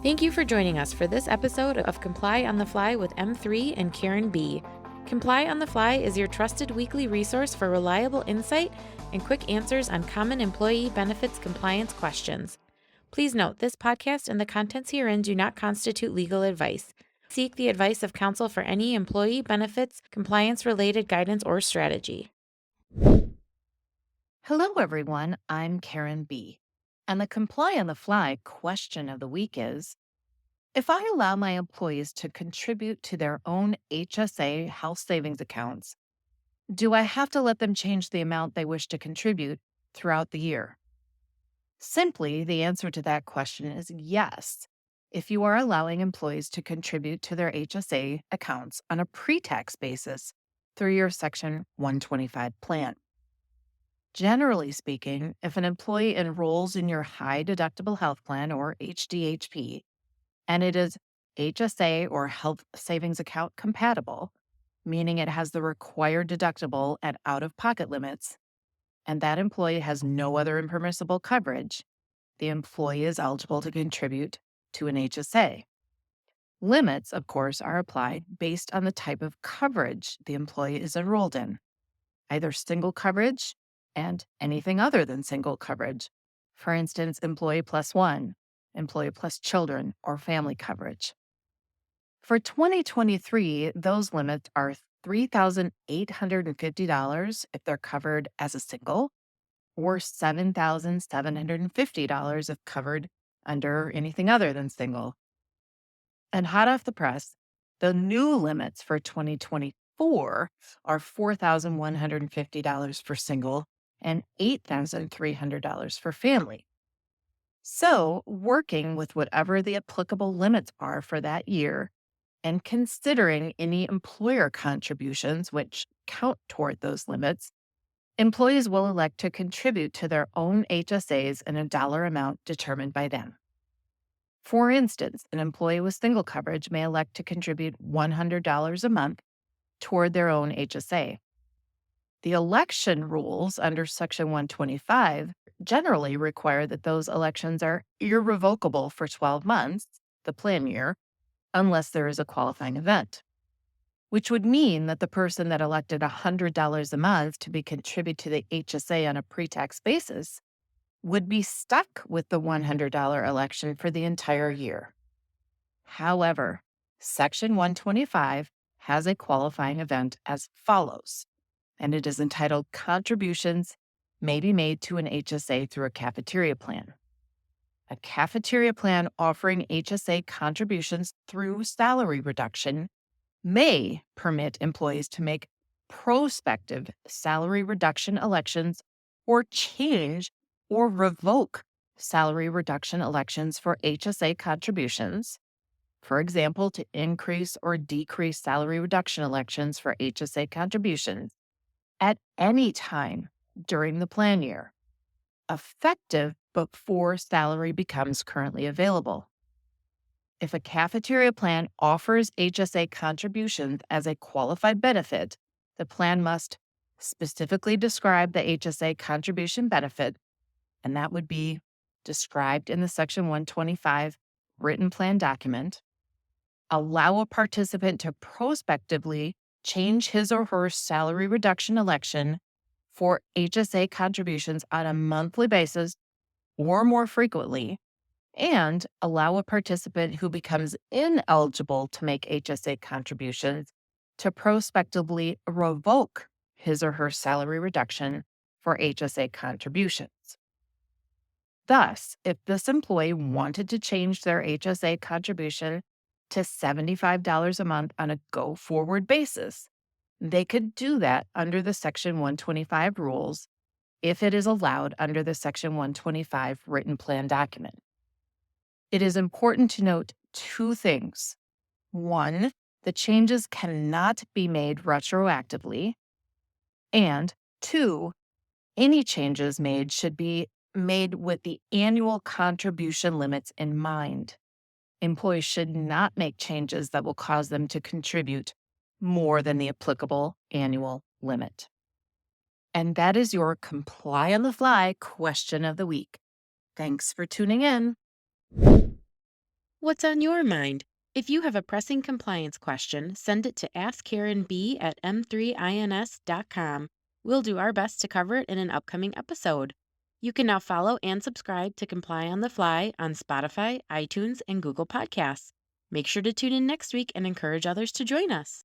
Thank you for joining us for this episode of Comply on the Fly with M3 and Karen B. Comply on the Fly is your trusted weekly resource for reliable insight and quick answers on common employee benefits compliance questions. Please note, this podcast and the contents herein do not constitute legal advice. Seek the advice of counsel for any employee benefits compliance-related guidance or strategy. Hello, everyone. I'm Karen B. And the Comply on the Fly question of the week is, if I allow my employees to contribute to their own HSA health savings accounts, do I have to let them change the amount they wish to contribute throughout the year? Simply, the answer to that question is yes. If you are allowing employees to contribute to their HSA accounts on a pre-tax basis through your Section 125 plan. Generally speaking, if an employee enrolls in your high deductible health plan or HDHP, and it is HSA or health savings account compatible, meaning it has the required deductible and out of pocket limits, and that employee has no other impermissible coverage, the employee is eligible to contribute to an HSA. Limits, of course, are applied based on the type of coverage the employee is enrolled in, either single coverage and anything other than single coverage. For instance, employee plus one, employee plus children, or family coverage. For 2023, those limits are $3,850 if they're covered as a single, or $7,750 if covered under anything other than single. And hot off the press, the new limits for 2024 are $4,150 for single and $8,300 for family. So, working with whatever the applicable limits are for that year and considering any employer contributions which count toward those limits, employees will elect to contribute to their own HSAs in a dollar amount determined by them. For instance, an employee with single coverage may elect to contribute $100 a month toward their own HSA. The election rules under Section 125 generally require that those elections are irrevocable for 12 months, the plan year, unless there is a qualifying event, which would mean that the person that elected $100 a month to be contributed to the HSA on a pre-tax basis would be stuck with the $100 election for the entire year. However, Section 125 has a qualifying event as follows, and it is entitled Contributions May Be Made to an HSA Through a Cafeteria Plan. A cafeteria plan offering HSA contributions through salary reduction may permit employees to make prospective salary reduction elections or change or revoke salary reduction elections for HSA contributions. For example, to increase or decrease salary reduction elections for HSA contributions at any time during the plan year, effective before salary becomes currently available. If a cafeteria plan offers HSA contributions as a qualified benefit, the plan must specifically describe the HSA contribution benefit, and that would be described in the Section 125 written plan document, allow a participant to prospectively change his or her salary reduction election for HSA contributions on a monthly basis or more frequently, and allow a participant who becomes ineligible to make HSA contributions to prospectively revoke his or her salary reduction for HSA contributions. Thus, if this employee wanted to change their HSA contribution to $75 a month on a go-forward basis, they could do that under the Section 125 rules if it is allowed under the Section 125 written plan document. It is important to note two things. One, the changes cannot be made retroactively. And two, any changes made should be made with the annual contribution limits in mind. Employees should not make changes that will cause them to contribute more than the applicable annual limit. And that is your Comply on the Fly question of the week. Thanks for tuning in. What's on your mind? If you have a pressing compliance question, send it to askkarenb@m3ins.com. We'll do our best to cover it in an upcoming episode. You can now follow and subscribe to Comply on the Fly on Spotify, iTunes, and Google Podcasts. Make sure to tune in next week and encourage others to join us.